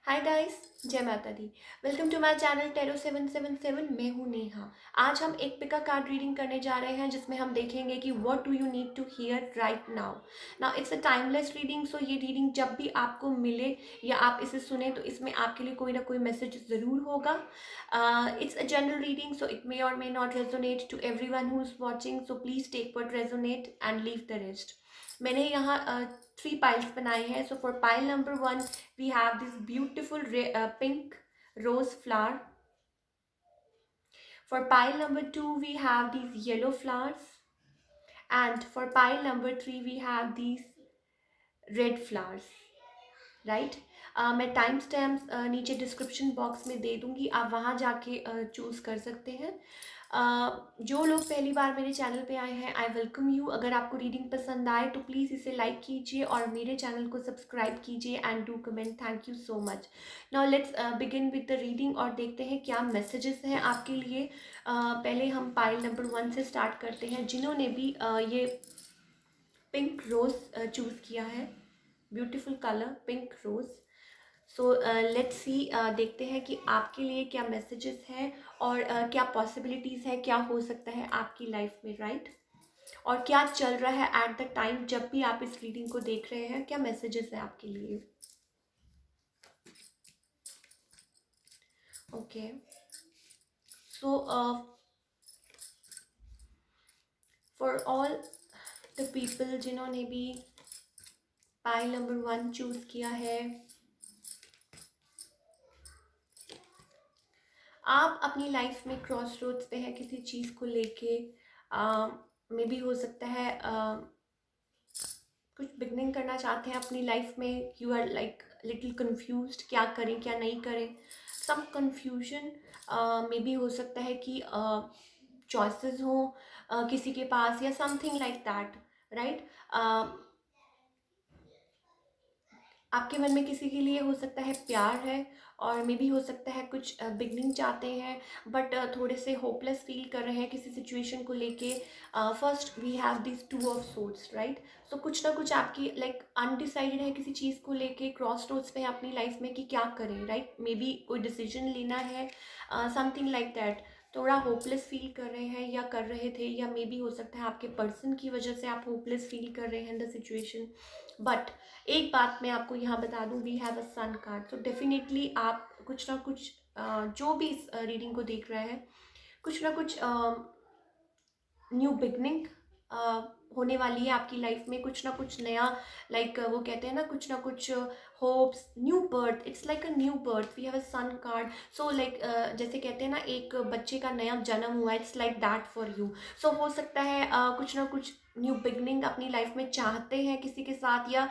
हाय guys, जय माता दी। Welcome to my channel Tarot 777। मैं हूँ नेहा। आज हम एक पिका कार्ड रीडिंग करने जा रहे हैं जिसमें हम देखेंगे कि what do you need to hear right now. Now it's a timeless reading, so ये रीडिंग जब भी आपको मिले या आप इसे सुने तो इसमें आपके लिए कोई ना कोई मैसेज ज़रूर होगा। It's a general reading, so it may or may not resonate to everyone who is watching, so please take what resonate and leave the rest. मैंने यहाँ 3 पाइल्स बनाए हैं। So for pile number 1 we have this beautiful pink rose flower. For pile number 2 we have these yellow flowers, and for pile number 3 we have these red flowers. Right मैं time stamps नीचे description box में दे दूँगी, आप वहाँ जाके choose कर सकते हैं। जो लोग पहली बार मेरे चैनल पे आए हैं, आई वेलकम यू। अगर आपको रीडिंग पसंद आए तो प्लीज़ इसे लाइक कीजिए और मेरे चैनल को सब्सक्राइब कीजिए and do comment. Thank you so much. Now let's begin with the reading और देखते हैं क्या मैसेजेस हैं आपके लिए। पहले हम पाइल नंबर 1 से स्टार्ट करते हैं। जिन्होंने भी ये पिंक रोज़ चूज़ किया है, beautiful colour pink rose. So let's see, देखते हैं कि आपके लिए क्या मैसेजेस हैं और क्या पॉसिबिलिटीज़ है, क्या हो सकता है आपकी लाइफ में, राइट। और क्या चल रहा है एट द टाइम जब भी आप इस रीडिंग को देख रहे हैं, क्या मैसेजेस है आपके लिए। Okay, so for all the people जिन्होंने भी पाइल नंबर 1 चूज़ किया है, आप अपनी लाइफ में क्रॉस रोड्स पे हैं किसी चीज़ को लेके। मे भी हो सकता है कुछ बिगनिंग करना चाहते हैं अपनी लाइफ में। You are like little confused, क्या करें क्या नहीं करें। सम कन्फ्यूजन मे भी हो सकता है कि चॉइसेस हो किसी के पास या समथिंग लाइक दैट, राइट। आपके मन में किसी के लिए हो सकता है प्यार है, और मे भी हो सकता है कुछ बिगनिंग चाहते हैं बट थोड़े से होपलेस फील कर रहे हैं किसी सिचुएशन को लेके। First we have this 2 of swords, right. So कुछ ना कुछ आपकी लाइक अनडिसाइडेड है किसी चीज़ को लेके, क्रॉस रोड्स पे है अपनी लाइफ में कि क्या करें, राइट। मे बी कोई डिसीजन लेना है, समथिंग लाइक दैट। थोड़ा होपलेस फील कर रहे हैं या कर रहे थे, या मे बी हो सकता है आपके पर्सन की वजह से आप होपलेस फील कर रहे हैं द सिचुएशन। बट एक बात मैं आपको यहाँ बता दूँ, we have a sun card, तो डेफिनेटली आप कुछ ना कुछ जो भी इस रीडिंग को देख रहे हैं, कुछ ना कुछ न्यू बिगनिंग होने वाली है आपकी लाइफ में। कुछ ना कुछ नया, लाइक वो कहते हैं ना, कुछ ना कुछ hopes, new birth. It's like a new birth, we have a sun card. So like जैसे कहते हैं ना, एक बच्चे का नया जन्म हुआ, it's like that for you. So हो सकता है कुछ ना कुछ न्यू बिगनिंग अपनी लाइफ में चाहते हैं किसी के साथ, या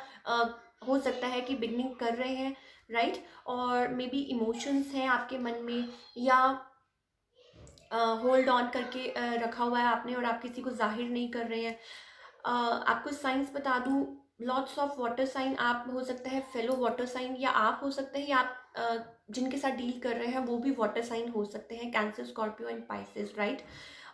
हो सकता है कि बिगनिंग कर रहे हैं, राइट। और मे बी इमोशंस हैं आपके मन में, या होल्ड ऑन करके रखा हुआ है आपने और आप किसी को जाहिर नहीं कर रहे हैं। आपको साइंस बता दूं, लॉट्स ऑफ वाटर साइन। आप हो सकता है फेलो वाटर साइन, या आप हो सकते हैं, या आप जिनके साथ डील कर रहे हैं वो भी वाटर साइन हो सकते हैं, cancer, Scorpio and Pisces, right.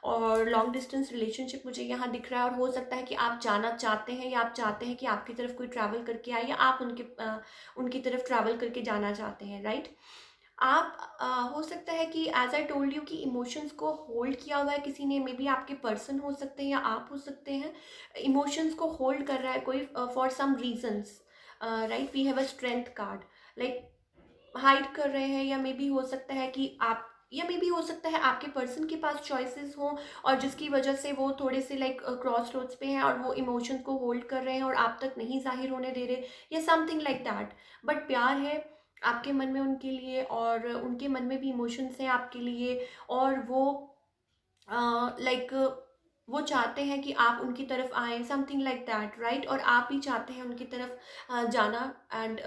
और लॉन्ग डिस्टेंस रिलेशनशिप मुझे यहाँ दिख रहा है, और हो सकता है कि आप जाना चाहते हैं, या आप चाहते हैं कि आपकी तरफ कोई ट्रैवल करके आए, या आप उनकी तरफ ट्रैवल करके जाना चाहते हैं, राइट। आप हो सकता है कि एज आई टोल्ड यू कि इमोशंस को होल्ड किया हुआ है किसी ने, मे बी आपके पर्सन हो सकते हैं या आप हो सकते हैं। इमोशंस को होल्ड कर रहा है कोई for some reasons, right. We have a strength card, like hide कर रहे हैं, या मे बी हो सकता है कि आप, या मे बी हो सकता है आपके पर्सन के पास चॉइसेस हों, और जिसकी वजह से वो थोड़े से लाइक क्रॉस रोड्स पे हैं और वो इमोशंस को होल्ड कर रहे हैं और आप तक नहीं जाहिर होने दे रहे, या समथिंग लाइक दैट। बट प्यार है आपके मन में उनके लिए, और उनके मन में भी इमोशंस हैं आपके लिए, और वो लाइक वो चाहते हैं कि आप उनकी तरफ आएँ, समथिंग लाइक दैट, राइट। और आप भी चाहते हैं उनकी तरफ जाना, and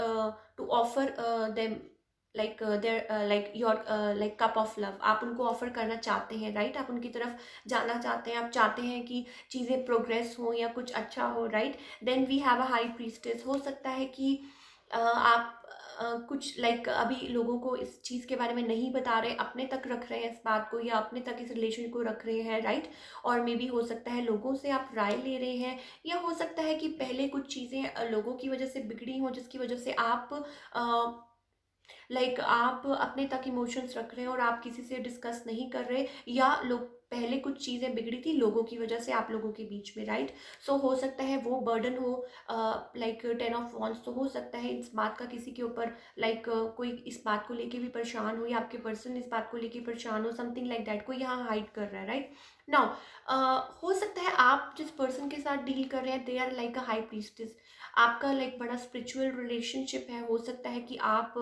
to offer them like their like your like cup of love. आप उनको ऑफर करना चाहते हैं, राइट। आप उनकी तरफ जाना चाहते हैं, आप चाहते हैं कि चीज़ें प्रोग्रेस हो या कुछ अच्छा हो, right. Then we have a high priestess. हो सकता है कि आप कुछ लाइक अभी लोगों को इस चीज़ के बारे में नहीं बता रहे, अपने तक रख रहे हैं इस बात को, या अपने तक इस रिलेशन को रख रहे हैं, राइट। और मे बी हो सकता है लोगों से आप राय ले रहे हैं, या हो सकता है कि पहले कुछ चीज़ें लोगों की वजह से बिगड़ी हों, जिसकी वजह से आप लाइक आप अपने तक इमोशंस रख रहे हैं और आप किसी से डिस्कस नहीं कर रहे, या लोग पहले कुछ चीज़ें बिगड़ी थी लोगों की वजह से आप लोगों के बीच में, राइट। सो हो सकता है वो बर्डन हो, लाइक 10 ऑफ वॉन्ड्स, तो हो सकता है इस बात का किसी के ऊपर, लाइक कोई इस बात को लेके भी परेशान हो, या आपके पर्सन इस बात को लेके परेशान हो, समथिंग लाइक दैट, कोई यहाँ हाइड कर रहा है, राइट। नाउ हो सकता है आप जिस पर्सन के साथ डील कर रहे हैं, they are like a high priestess, आपका लाइक बड़ा स्पिरिचुअल रिलेशनशिप है। हो सकता है कि आप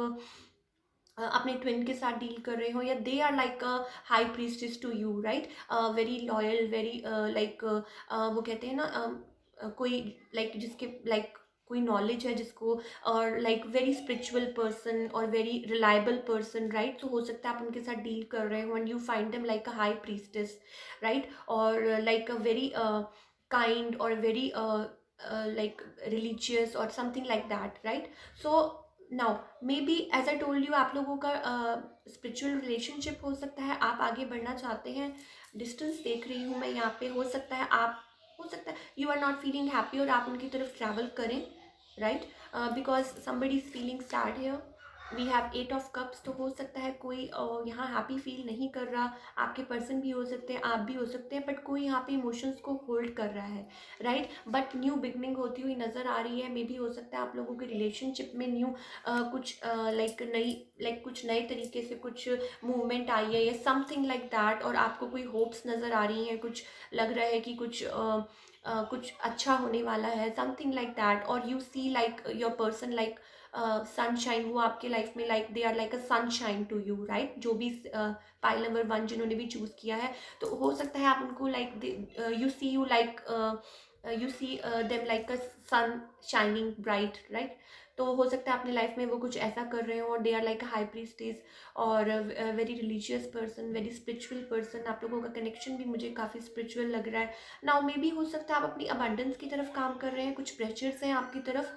अपने ट्विन के साथ डील कर रहे हो, या they are like a high priestess to you, right. Very loyal, very like वो कहते हैं ना, कोई लाइक जिसके लाइक कोई नॉलेज है जिसको, और लाइक वेरी स्पिरिचुअल पर्सन और वेरी रिलायबल पर्सन, राइट। तो हो सकता है आप उनके साथ डील कर रहे हो and you find them like a high priestess, right, और लाइक अ वेरी काइंड और very like religious or something like that, right? So now maybe as I told you, आप लोगों का स्पिरिचुअल रिलेशनशिप हो सकता है, आप आगे बढ़ना चाहते हैं। डिस्टेंस देख रही हूँ मैं यहाँ पे, हो सकता है आप, हो सकता है you are not feeling happy और आप उनकी तरफ ट्रैवल करें, right, because somebody is feeling sad here. We have 8 of cups, तो हो सकता है कोई यहाँ हैप्पी फील नहीं कर रहा। आपके पर्सन भी हो सकते हैं, आप भी हो सकते हैं, बट कोई यहाँ पे इमोशंस को होल्ड कर रहा है, राइट। बट न्यू बिगनिंग होती हुई नज़र आ रही है। मे बी हो सकता है आप लोगों के रिलेशनशिप में न्यू कुछ लाइक नई, लाइक कुछ नए तरीके से कुछ मूवमेंट आई है या समथिंग लाइक दैट, और आपको कोई होप्स नज़र आ रही हैं, कुछ लग रहा है कि कुछ अच्छा होने वाला है, समथिंग लाइक दैट, और you see like your person like sunshine, वो आपके लाइफ में like they are like a sunshine to you, right. जो भी पाइल नंबर 1 जिन्होंने भी चूज़ किया है, तो हो सकता है आप उनको like you see you like you see them like a sun shining bright, right. तो हो सकता है अपने लाइफ में वो कुछ ऐसा कर रहे हो, और they are like a high priestess और very religious person, very spiritual person. आप लोगों का कनेक्शन भी मुझे काफ़ी स्पिरिचुअल लग रहा है। नाउ मे बी हो सकता है आप अपनी अबंडेंस की तरफ काम कर रहे हैं, कुछ प्रेशर्स हैं आपकी तरफ,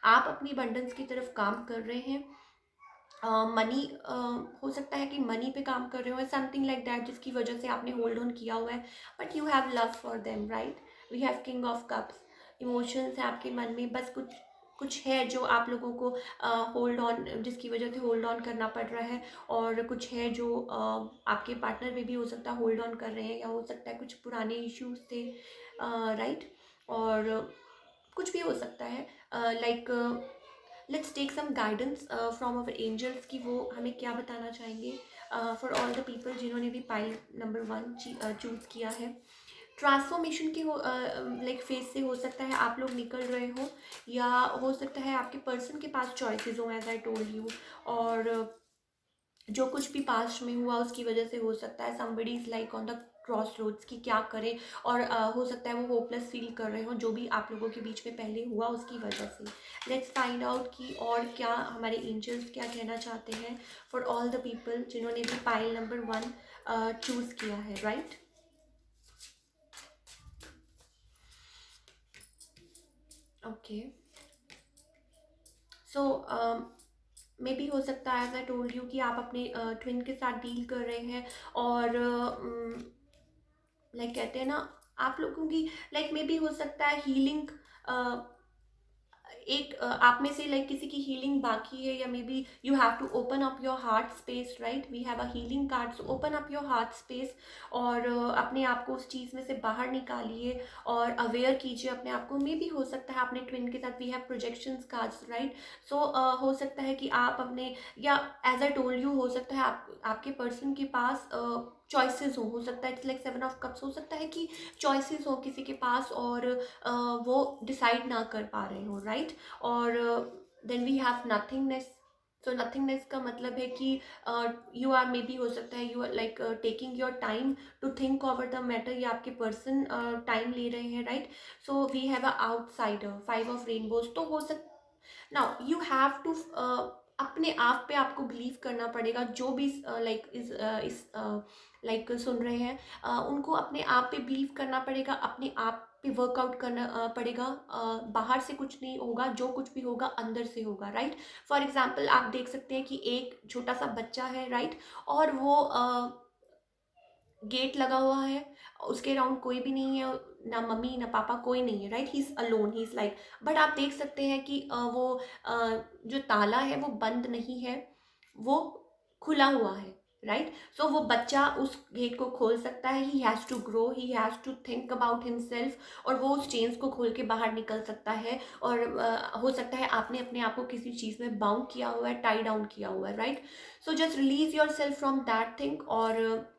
आप अपनी अबंडेंस की तरफ काम कर रहे हैं। मनी हो सकता है कि मनी पे काम कर रहे हो, समथिंग लाइक दैट, जिसकी वजह से आपने होल्ड ऑन किया हुआ है, but you have love for them, right. We have king of cups, emotions है आपके मन में, बस कुछ कुछ है जो आप लोगों को होल्ड ऑन, जिसकी वजह से होल्ड ऑन करना पड़ रहा है, और कुछ है जो आपके पार्टनर में भी हो सकता है होल्ड ऑन कर रहे हैं, या हो सकता है कुछ पुराने इश्यूज थे, राइट। और कुछ भी हो सकता है, like let's take some guidance from our angels कि वो हमें क्या बताना चाहेंगे फॉर ऑल द पीपल जिन्होंने भी पाइल नंबर 1 चूज़ किया है। ट्रांसफॉर्मेशन के हो लाइक फेज से हो सकता है आप लोग निकल रहे हो, या हो सकता है आपके पर्सन के पास चॉइसेस हो, एज आई टोल्ड यू, और जो कुछ भी पास्ट में हुआ उसकी वजह से हो सकता है somebody is like on the crossroads की क्या करें, और हो सकता है वो होपलेस फील कर रहे हो जो भी आप लोगों के बीच में पहले हुआ उसकी वजह से। लेट्स फाइंड आउट कि और क्या हमारे एंजल्स क्या कहना चाहते हैं फॉर ऑल द पीपल जिन्होंने भी पाइल नंबर 1 चूज़ किया है, right. Okay, so may be हो सकता है एज आई टोल्ड यू कि आप अपने ट्विन के साथ डील कर रहे हैं, और लाइक कहते हैं ना, आप लोगों की लाइक मे बी हो सकता है हीलिंग, एक आप में से लाइक किसी की हीलिंग बाकी है, या maybe you have to open up your heart space, right. We have a healing card, so open up your heart space, और अपने आप को उस चीज़ में से बाहर निकालिए और अवेयर कीजिए अपने आप को। मे बी हो सकता है अपने ट्विन के साथ we have projections cards, right. So हो सकता है कि आप अपने, या एज आई टोल्ड यू हो सकता है आपके पर्सन के पास चॉइसेस हो सकता है इट्स लाइक 7 ऑफ कप्स, हो सकता है कि चॉइसेस हो किसी के पास, और वो डिसाइड ना कर पा रहे हो, राइट। और then we have nothingness. So nothingness का मतलब है कि यू आर मे बी हो सकता है you are like taking your time to think over the matter, या आपके पर्सन टाइम ले रहे हैं, right. So we have a outsider, 5 of rainbows, तो हो सकता, नाउ यू हैव टू अपने आप पे आपको बिलीव करना पड़ेगा, जो भी लाइक इस लाइक सुन रहे हैं, उनको अपने आप पे बिलीव करना पड़ेगा, अपने आप पे वर्कआउट करना पड़ेगा। बाहर से कुछ नहीं होगा, जो कुछ भी होगा अंदर से होगा, राइट। फॉर एग्जाम्पल आप देख सकते हैं कि एक छोटा सा बच्चा है, राइट, और वो गेट लगा हुआ है, उसके अराउंड कोई भी नहीं है, ना मम्मी ना पापा, कोई नहीं है, right. He is alone, he is like, but आप देख सकते हैं कि वो जो ताला है वो बंद नहीं है, वो खुला हुआ है, राइट? सो वो बच्चा उस गेट को खोल सकता है, he has to grow, he has to think about himself, और वो उस चेन्स को खोल के बाहर निकल सकता है। और हो सकता है आपने अपने आप को किसी चीज़ में बाउंड किया हुआ है, टाई डाउन किया हुआ है, right? So just release yourself from that thing, और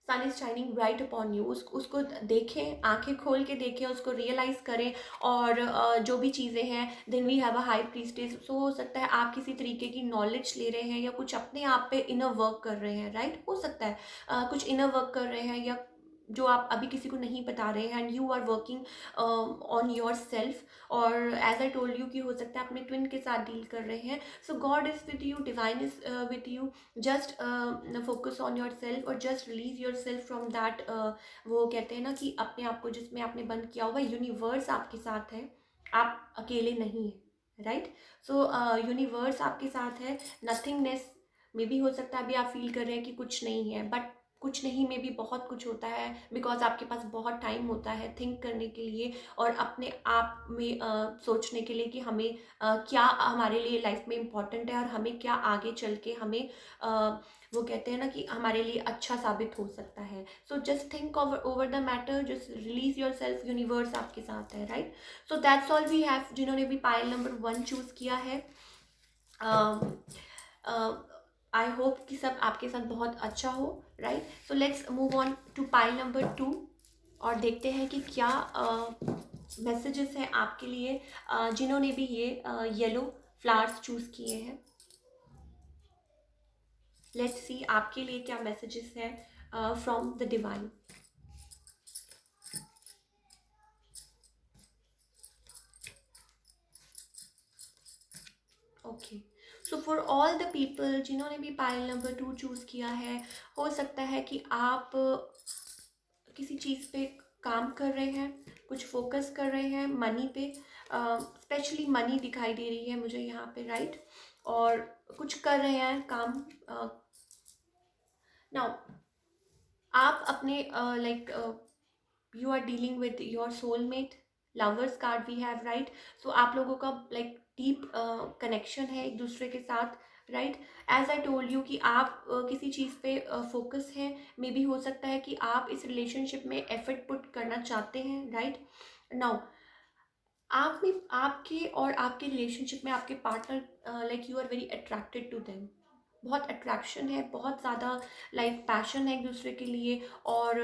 sun is shining bright upon you. उसको देखें, आंखें खोल के देखें, उसको रियलाइज करें। और जो भी चीज़ें हैं, then we have a high priestess. So हो सकता है आप किसी तरीके की नॉलेज ले रहे हैं, या कुछ अपने आप पे इनर वर्क कर रहे हैं, राइट? हो सकता है कुछ इनर वर्क कर रहे हैं, या जो आप अभी किसी को नहीं बता रहे हैं, and you are working on yourself. और एज आई टोल्ड यू कि हो सकता है अपने ट्विन के साथ डील कर रहे हैं। So God is with you, divine is with you. Just focus on yourself, और just release yourself from that. वो कहते हैं ना कि अपने आप को जिसमें आपने बंद किया हुआ, यूनिवर्स आपके साथ है, आप अकेले नहीं हैं, राइट? सो यूनिवर्स आपके साथ है। नथिंगनेस में भी हो सकता है अभी आप फील कर रहे हैं कि कुछ नहीं है, बट कुछ नहीं में भी बहुत कुछ होता है, बिकॉज आपके पास बहुत टाइम होता है थिंक करने के लिए, और अपने आप में सोचने के लिए कि हमें क्या हमारे लिए लाइफ में इम्पॉर्टेंट है, और हमें क्या आगे चल के हमें वो कहते हैं ना कि हमारे लिए अच्छा साबित हो सकता है। So just think over the matter, just release yourself, universe आपके साथ है, right? So that's all we have. जिन्होंने भी पायल नंबर 1 चूज़ किया है, आई होप कि सब आपके साथ बहुत अच्छा हो, right? So let's move on to pile number 2, और देखते हैं कि क्या मैसेजेस हैं आपके लिए, जिन्होंने भी ये येलो फ्लावर्स चूज़ किए हैं। लेट्स सी आपके लिए क्या मैसेजेस हैं from the divine. Okay, so for all the people जिन्होंने भी पाइल नंबर 2 चूज़ किया है, हो सकता है कि आप किसी चीज़ पे काम कर रहे हैं, कुछ फोकस कर रहे हैं मनी पे, स्पेशली मनी दिखाई दे रही है मुझे यहाँ पे, राइट? और कुछ कर रहे हैं काम। नाउ आप अपने like you are dealing with your soulmate, lovers card we have, right? So आप लोगों का लाइक डीप कनेक्शन है एक दूसरे के साथ, right? As I told you कि आप किसी चीज़ पे फोकस हैं, मे बी हो सकता है कि आप इस रिलेशनशिप में एफर्ट पुट करना चाहते हैं, राइट? नाउ आप में, आपके और आपके रिलेशनशिप में आपके partner like you are very attracted to them. बहुत अट्रैक्शन है, बहुत ज़्यादा लाइक पैशन है एक दूसरे के लिए। और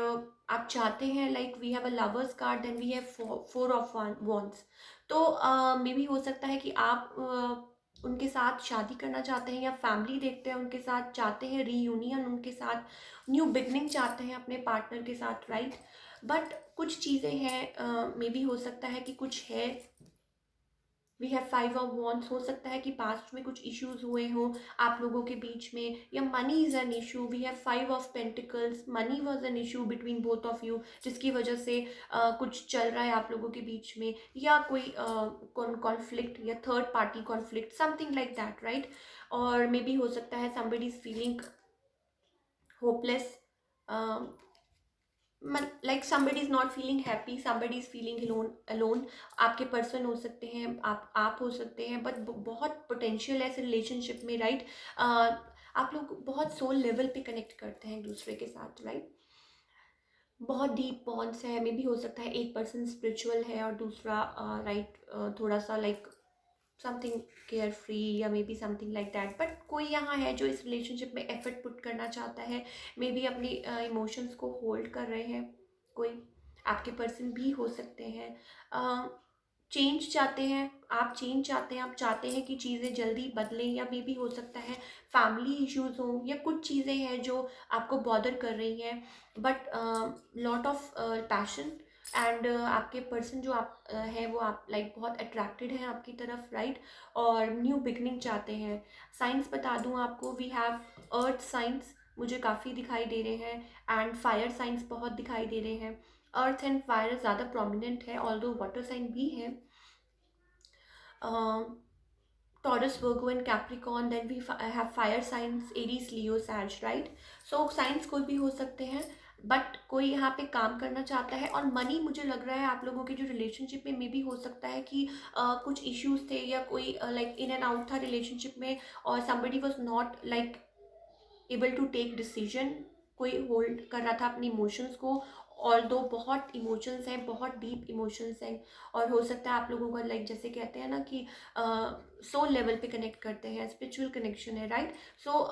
आप चाहते हैं, like we have a lovers card, then we have 4 of wands। तो मे बी हो सकता है कि आप उनके साथ शादी करना चाहते हैं, या फैमिली देखते हैं उनके साथ, चाहते हैं रीयूनियन उनके साथ, न्यू बिगनिंग चाहते हैं अपने पार्टनर के साथ, राइट? बट कुछ चीज़ें हैं, मे बी हो सकता है कि कुछ है। We have 5 of wands। हो सकता है कि पास्ट में कुछ इश्यूज हुए हों आप लोगों के बीच में, या money is an issue. We have 5 of pentacles, money was an issue between both of you, जिसकी वजह से कुछ चल रहा है आप लोगों के बीच में, या कोई कॉन्फ्लिक्ट, या third party conflict, something like that, right? और मे बी हो सकता है somebody is feeling hopeless, like somebody is not feeling happy, somebody is feeling alone। आपके पर्सन हो सकते हैं, आप हो सकते हैं, बट बहुत पोटेंशियल है इस रिलेशनशिप में, राइट? आप लोग बहुत सोल लेवल पे कनेक्ट करते हैं एक दूसरे के साथ, राइट? बहुत डीप बॉन्ड्स है। मे बी हो सकता है एक पर्सन स्पिरिचुअल है, और दूसरा राइट थोड़ा सा लाइक समथिंग केयर फ्री, या may be something like that. But कोई यहाँ है जो इस रिलेशनशिप में एफर्ट पुट करना चाहता है, मे बी अपनी इमोशंस को होल्ड कर रहे हैं। कोई आपके पर्सन भी हो सकते हैं, चेंज चाहते हैं, आप चेंज चाहते हैं, आप चाहते हैं कि चीज़ें जल्दी बदलें, या मे बी हो सकता है फैमिली इश्यूज हों, या कुछ चीज़ें हैं जो आपको बॉदर कर रही हैं। But lot of passion, and आपके पर्सन जो आप हैं वो आप लाइक बहुत अट्रैक्टेड हैं आपकी तरफ, राइट? और न्यू बिगनिंग चाहते हैं। साइंस बता दूं आपको, वी हैव अर्थ साइंस मुझे काफ़ी दिखाई दे रहे हैं, एंड फायर साइंस बहुत दिखाई दे रहे हैं। अर्थ एंड फायर ज़्यादा प्रोमिनेंट है, ऑल्दो वाटर साइन भी है। Taurus, Virgo and Capricorn, then we have fire signs Aries, Leo, Sag, right? So signs कोई भी हो सकते हैं, बट कोई यहाँ पे काम करना चाहता है। और मनी, मुझे लग रहा है आप लोगों के जो रिलेशनशिप में मे भी हो सकता है कि कुछ इश्यूज थे या कोई लाइक इन एंड आउट था रिलेशनशिप में, और somebody was not like able to take decision. कोई होल्ड कर रहा था अपने इमोशंस को, और दो बहुत इमोशंस हैं, बहुत डीप इमोशंस हैं। और हो सकता है आप लोगों को लाइक जैसे कहते हैं ना कि सोल लेवल पे कनेक्ट करते हैं, स्पिरिचुअल कनेक्शन है, राइट। सो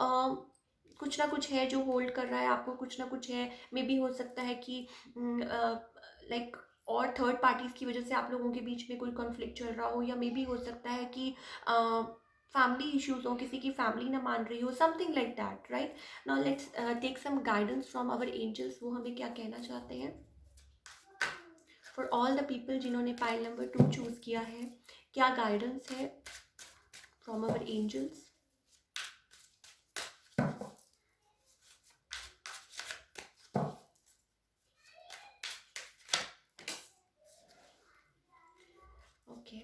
कुछ ना कुछ है जो होल्ड कर रहा है आपको, कुछ ना कुछ है। मे बी हो सकता है कि लाइक और थर्ड पार्टीज की वजह से आप लोगों के बीच में कोई कॉन्फ्लिक्ट चल रहा हो, या मे बी हो सकता है कि फैमिली इश्यूज हो, किसी की फैमिली ना मान रही हो, something like that, right. Now let's take some guidance from our angels, वो हमें क्या कहना चाहते हैं फॉर ऑल द पीपल जिन्होंने पाइल नंबर 2 चूज किया है। क्या गाइडेंस है from our angels? Okay,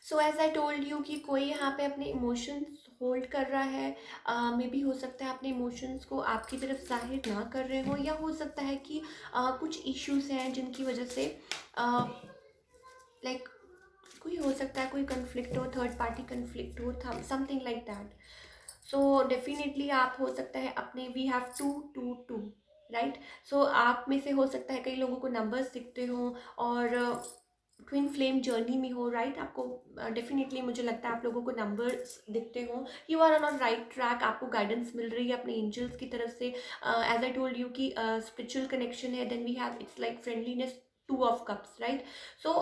so as I told you कि कोई यहाँ पे अपने इमोशंस होल्ड कर रहा है। मे बी हो सकता है अपने इमोशंस को आपकी तरफ जाहिर ना कर रहे हो, या हो सकता है कि कुछ इश्यूज हैं जिनकी वजह से लाइक कोई हो सकता है कोई कन्फ्लिक्ट हो, थर्ड पार्टी कन्फ्लिक्ट हो, something like that. So definitely आप हो सकता है अपने we have two two two, right. So आप में से हो सकता है कई लोगों को नंबर्स दिखते हो, और ट्विन फ्लेम जर्नी में हो, राइट। आपको डेफिनेटली मुझे लगता है आप लोगों को नंबर्स दिखते हो। You are on right track, आपको गाइडेंस मिल रही है अपने एंजल्स की तरफ से। एज आई टोल्ड यू कि स्पिरिचुअल कनेक्शन है, then we have it's like friendliness, 2 of cups, right. So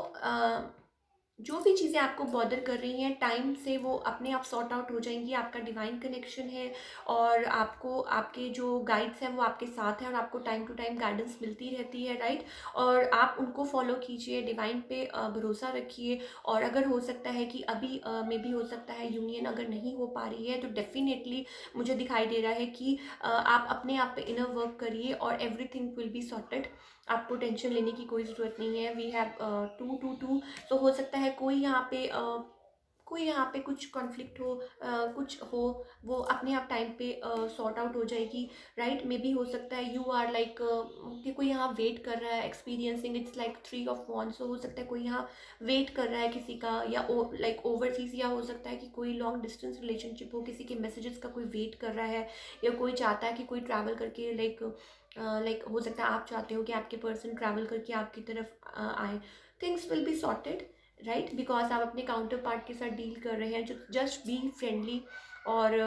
जो भी चीज़ें आपको बॉदर कर रही हैं टाइम से, वो अपने आप सॉर्ट आउट हो जाएंगी। आपका डिवाइन कनेक्शन है, और आपको आपके जो गाइड्स हैं वो आपके साथ हैं, और आपको टाइम टू टाइम गाइडेंस मिलती रहती है, राइट। और आप उनको फॉलो कीजिए, डिवाइन पे भरोसा रखिए। और अगर हो सकता है कि अभी मे भी हो सकता है यूनियन अगर नहीं हो पा रही है, तो डेफिनेटली मुझे दिखाई दे रहा है कि आप अपने आप पे इनर वर्क करिए, और एवरीथिंग विल बी सॉर्टेड। आपको टेंशन लेने की कोई ज़रूरत नहीं है। We have 2 2 2। तो हो सकता है कोई यहाँ पे कुछ कॉन्फ्लिक्ट हो, कुछ हो, वो अपने आप टाइम पे सॉर्ट आउट हो जाएगी, राइट। मे बी हो सकता है यू आर लाइक कि कोई यहाँ वेट कर रहा है, experiencing it's like 3 of wands. तो हो सकता है कोई यहाँ वेट कर रहा है किसी का, या लाइक ओवरसीज, या हो सकता है कि कोई लॉन्ग डिस्टेंस रिलेशनशिप हो, किसी के मैसेजेस का कोई वेट कर रहा है, या कोई चाहता है कि कोई ट्रैवल करके लाइक हो सकता है आप चाहते हो कि आपके पर्सन ट्रैवल करके आपकी तरफ आए। Things will be sorted, right, because आप अपने काउंटर पार्ट के साथ डील कर रहे हैं। जो जस्ट बी फ्रेंडली, और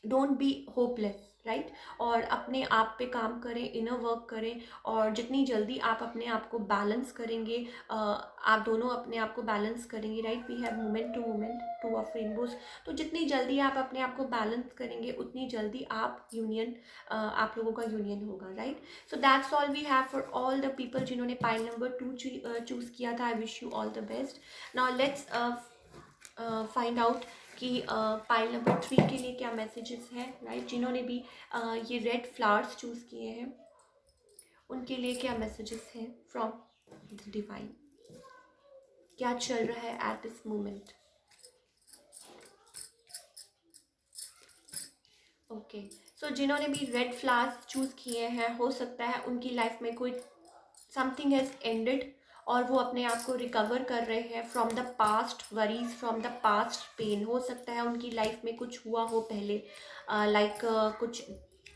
डोंट बी होपलेस, राइट। और अपने आप पे काम करें, इनर वर्क करें। और जितनी जल्दी आप अपने आप को बैलेंस करेंगे, आप दोनों अपने आप को बैलेंस करेंगे, right. We have moment to moment, 2 of rainbows. तो जितनी जल्दी आप अपने आप को बैलेंस करेंगे, उतनी जल्दी आप लोगों का यूनियन होगा, right. So that's all we have for all the people जिन्होंने पाइल नंबर 2 चूज़ किया था। I wish you all the best. Now let's find out कि पाइल नंबर 3 के लिए क्या मैसेजेस हैं, राइट। जिन्होंने भी ये रेड फ्लावर्स चूज़ किए हैं, उनके लिए क्या मैसेजेस हैं फ्रॉम द डिवाइन, क्या चल रहा है एट दिस मोमेंट। ओके, सो जिन्होंने भी रेड फ्लावर्स चूज़ किए हैं, हो सकता है उनकी लाइफ में कोई समथिंग हैज़ एंडेड, और वो अपने आप को रिकवर कर रहे हैं from the past worries, from the past pain. हो सकता है उनकी लाइफ में कुछ हुआ हो पहले, लाइक कुछ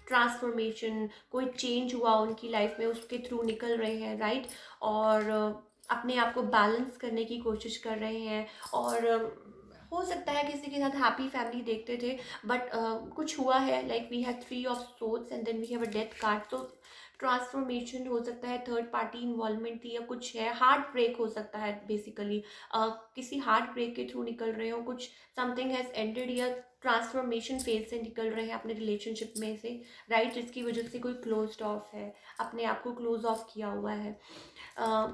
ट्रांसफॉर्मेशन, कोई चेंज हुआ उनकी लाइफ में, उसके थ्रू निकल रहे हैं, राइट। और अपने आप को बैलेंस करने की कोशिश कर रहे हैं। और हो सकता है किसी के साथ हैप्पी फैमिली देखते थे, बट कुछ हुआ है, like we have 3 of swords and then we have a death card. तो ट्रांसफॉर्मेशन हो सकता है, थर्ड पार्टी इन्वॉल्वमेंट थी, या कुछ है, हार्ट ब्रेक हो सकता है बेसिकली। किसी हार्ट ब्रेक के थ्रू निकल रहे हो, कुछ समथिंग हैज़ एंडेड, या ट्रांसफॉर्मेशन फेज से निकल रहे हैं अपने रिलेशनशिप में से, राइट। जिसकी वजह से कोई क्लोज्ड ऑफ है, अपने आप को क्लोज ऑफ किया हुआ है।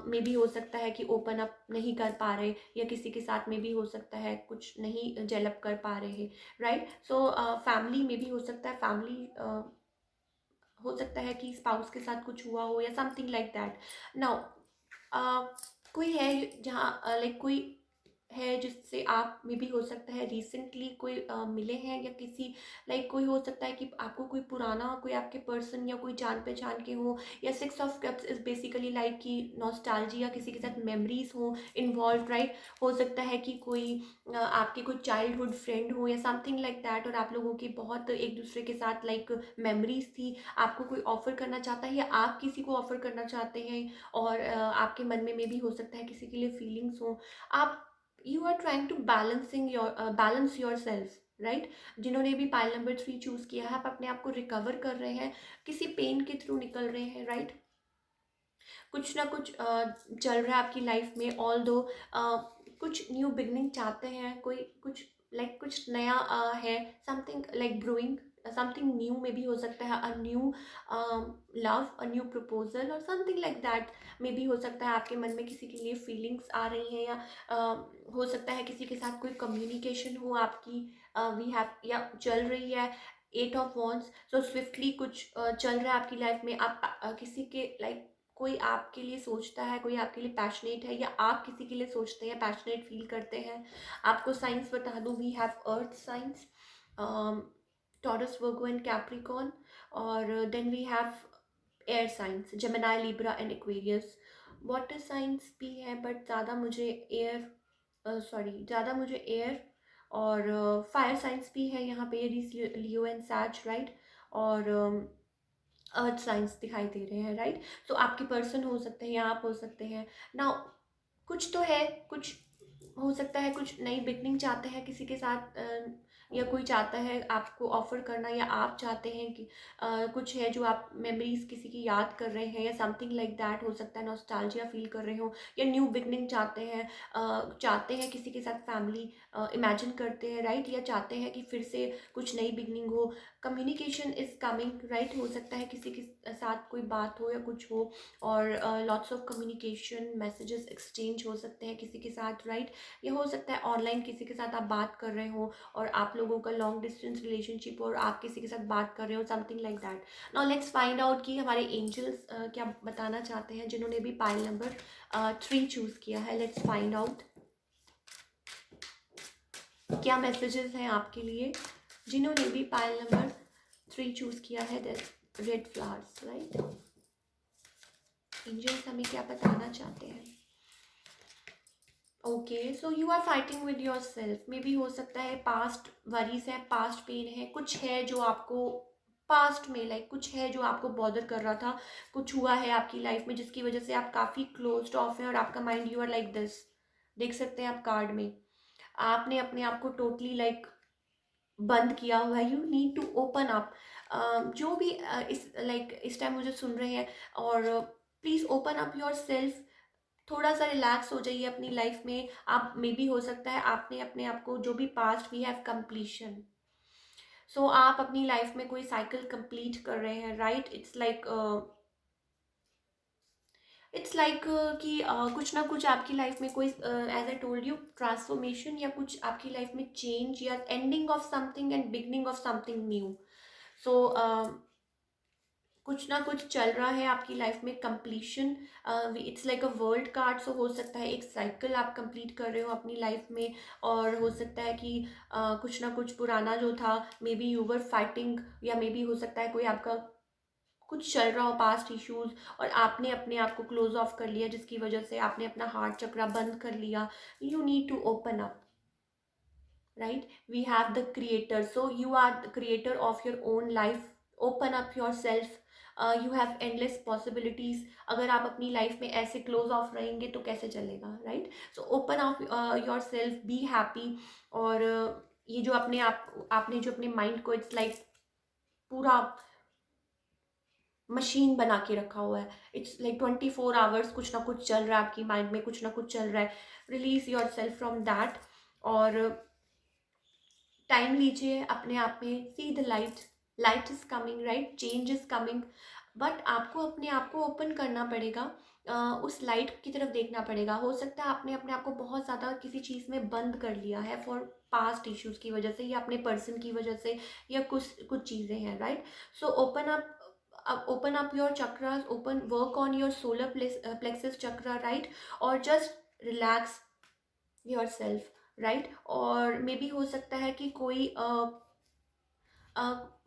मे भी हो सकता है कि ओपन अप नहीं कर पा रहे, या किसी के साथ में भी हो सकता है कुछ नहीं जेलअप कर पा रहे हैं, राइट। सो फैमिली में भी हो सकता है, फैमिली हो सकता है कि स्पाउस के साथ कुछ हुआ हो, या समथिंग लाइक दैट। नाउ कोई है जहाँ लाइक कोई है जिससे आप में भी हो सकता है रिसेंटली कोई मिले हैं, या किसी कोई हो सकता है कि आपको कोई पुराना कोई आपके पर्सन या कोई जान पहचान के हो, या 6 of cups is basically like कि नॉस्टैल्जिया, किसी के साथ मेमोरीज हो इन्वॉल्व, राइट। हो सकता है कि कोई आपके कोई चाइल्डहुड फ्रेंड हो या समथिंग लाइक दैट, और आप लोगों की बहुत एक दूसरे के साथ मेमोरीज थी, आपको कोई ऑफर करना चाहता है या आप किसी को ऑफर करना चाहते हैं, और आपके मन में भी हो सकता है किसी के लिए फीलिंग्स हो। आप you are trying to balance yourself, right. जिन्होंने भी पाइल नंबर 3 चूज किया है, आप अपने आप को रिकवर कर रहे हैं, किसी पेन के थ्रू निकल रहे हैं, राइट। कुछ ना कुछ चल रहा है आपकी लाइफ में, ऑल दो कुछ न्यू बिगनिंग चाहते हैं, कोई कुछ कुछ नया है, समथिंग ब्रूइंग, समथिंग न्यू में भी हो सकता है, a new love, a new proposal और समथिंग लाइक दैट में भी हो सकता है। आपके मन में किसी के लिए फीलिंग्स आ रही हैं, या हो सकता है किसी के साथ कोई कम्युनिकेशन हो आपकी, वी हैव या चल रही है। 8 ऑफ वॉन्ड्स, सो स्विफ्टली कुछ चल रहा है आपकी लाइफ में, आप किसी के कोई आपके लिए सोचता है, कोई आपके लिए पैशनेट है, या आप किसी के लिए सोचते हैं, पैशनेट फील करते हैं। आपको साइंस बता दूं, we have earth signs, Taurus, Virgo and Capricorn, और then we have air signs, Gemini, Libra and Aquarius. Water signs भी है, बट ज़्यादा मुझे एयर और फायर साइंस भी है यहाँ पे, लियो एंड सैज, राइट। और अर्थ साइंस दिखाई दे रहे हैं, राइट। तो आपके पर्सन हो सकते हैं या आप हो सकते हैं ना। कुछ तो है, कुछ हो सकता है कुछ नई बिगनिंग चाहते हैं किसी के साथ, या कोई चाहता है आपको ऑफर करना, या आप चाहते हैं कि कुछ है जो आप मेमोरीज किसी की याद कर रहे हैं, या समथिंग लाइक दैट हो सकता है, नॉस्टैल्जिया फील कर रहे हो, या न्यू बिगनिंग चाहते हैं किसी के साथ फैमिली इमेजिन करते हैं, राइट। या चाहते हैं कि फिर से कुछ नई बिगनिंग हो, कम्युनिकेशन इज कमिंग, राइट। हो सकता है किसी के साथ कोई बात हो या कुछ हो, और lots of communication messages exchange हो सकते हैं किसी के साथ, राइट। ये हो सकता है ऑनलाइन किसी के साथ आप बात कर रहे हो, और आप लोगों का लॉन्ग डिस्टेंस रिलेशनशिप, और आप किसी के साथ बात कर रहे हो, something like that. Now let's find out कि हमारे एंजल्स क्या बताना चाहते हैं, जिन्होंने भी पाइल नंबर 3 चूज किया है। लेट्स फाइंड आउट क्या मैसेजेस हैं आपके लिए, जिन्होंने भी पाइल नंबर 3 चूज किया है। Red flowers, right. एंजल्स हमें क्या बताना चाहते हैं। Okay, so you are fighting with yourself, मे भी हो सकता है पास्ट वरीज है, पास्ट पेन है, कुछ है जो आपको पास्ट में कुछ है जो आपको बॉदर कर रहा था, कुछ हुआ है आपकी लाइफ में जिसकी वजह से आप काफ़ी क्लोज्ड ऑफ हैं, और आपका mind you are like this. देख सकते हैं आप कार्ड में, आपने अपने आप को टोटली बंद किया हुआ है। You need to open up. जो भी इस टाइम मुझे सुन रहे हैं, और please open up yourself, थोड़ा सा रिलैक्स हो जाइए अपनी लाइफ में। आप मे भी हो सकता है आपने अपने आप को जो भी पास्ट, वी हैव कंप्लीशन, सो आप अपनी लाइफ में कोई साइकिल कंप्लीट कर रहे हैं, राइट। इट्स लाइक कि कुछ ना कुछ आपकी लाइफ में कोई, as I told you, transformation, या कुछ आपकी लाइफ में चेंज, या ending of something and beginning of something new. So कुछ ना कुछ चल रहा है आपकी लाइफ में, completion. It's like a world card, so हो सकता है एक साइकिल आप कंप्लीट कर रहे हो अपनी लाइफ में, और हो सकता है कि कुछ ना कुछ पुराना जो था, may be you were fighting, या मे बी हो सकता है कोई आपका कुछ चल रहा हो पास्ट इश्यूज, और आपने अपने आप को क्लोज ऑफ कर लिया, जिसकी वजह से आपने अपना हार्ट चक्रा बंद कर लिया। You need to open up, right? We have the creator, so you are the creator of your own life. Open up yourself. You have endless possibilities. अगर आप अपनी लाइफ में ऐसे क्लोज ऑफ रहेंगे तो कैसे चलेगा, right. So open up your self, be happy. और ये जो आपने जो अपने माइंड को, इट्स लाइक पूरा मशीन बना के रखा हुआ है। इट्स लाइक 24 आवर्स कुछ ना कुछ चल रहा है आपकी माइंड में, कुछ ना कुछ चल रहा है। Release yourself from that, और टाइम लीजिए अपने आप में, see the light, light is coming, right, change is coming. But आपको अपने आप को ओपन करना पड़ेगा, उस लाइट की तरफ देखना पड़ेगा। हो सकता है आपने अपने आप को बहुत ज़्यादा किसी चीज़ में बंद कर लिया है, फॉर पास्ट इश्यूज़ की वजह से, या अपने पर्सन की वजह से, या कुछ कुछ चीज़ें हैं, right. So open up your chakras, open work on your solar plexus chakra, right. और just relax, yourself, right. और मे बी हो सकता है कि कोई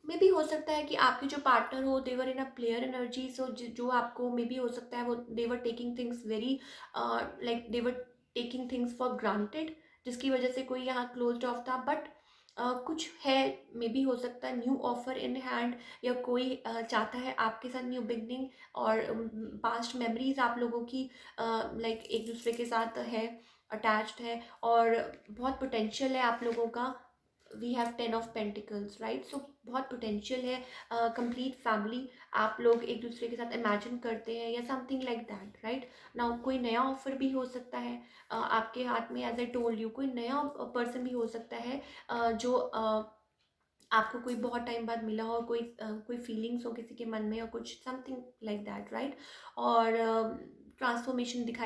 मे बी हो सकता है कि आपके जो पार्टनर हो देवर इन अ प्लेयर एनर्जी, सो जो आपको मे बी हो सकता है वो they're taking things very like they're taking things for granted, जिसकी वजह से कोई यहाँ क्लोज्ड ऑफ था। बट कुछ है, मे बी हो सकता है न्यू ऑफर इन हैंड, या कोई चाहता है आपके साथ न्यू बिगनिंग, और पास्ट मेमोरीज आप लोगों की लाइक एक दूसरे के साथ है, अटैच्ड है, और बहुत पोटेंशियल है आप लोगों का। We have 10 of pentacles, right. So बहुत पोटेंशियल है, कंप्लीट फैमिली आप लोग एक दूसरे के साथ इमेजिन करते हैं, या something like that, right. Now कोई नया ऑफर भी हो सकता है आपके हाथ में, एज आई टोल्ड यू कोई नया पर्सन भी हो सकता है, जो आपको कोई बहुत टाइम बाद मिला हो, कोई फीलिंग्स हो किसी के मन में, और कुछ समथिंग लाइक दैट, राइट। और ट्रांसफॉर्मेशन दिख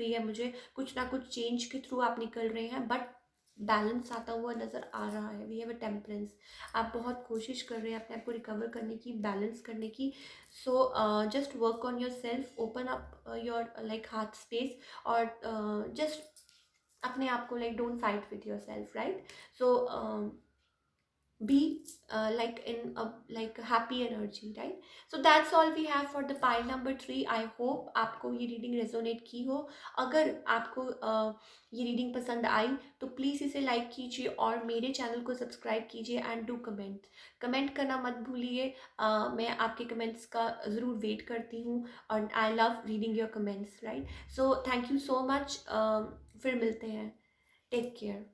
रही है मुझे, कुछ ना कुछ चेंज के थ्रू आप निकल रहे हैं, बट बैलेंस आता हुआ नज़र आ रहा है। वी हैव अ टेम्परेंस, आप बहुत कोशिश कर रहे हैं अपने आप को रिकवर करने की, बैलेंस करने की। So just work on your self, open up your like heart space, और जस्ट अपने आप को like don't fight with your self, right. So be like in a like happy energy, right? So that's all we have for the pile number 3. I hope आपको ये reading resonate की हो। अगर आपको ये रीडिंग पसंद आई तो प्लीज़ इसे लाइक कीजिए, और मेरे चैनल को सब्सक्राइब कीजिए, एंड डू कमेंट करना मत भूलिए। मैं आपके कमेंट्स का ज़रूर वेट करती हूँ, और I love reading your comments, right. So thank you so much, फिर मिलते हैं। Take care.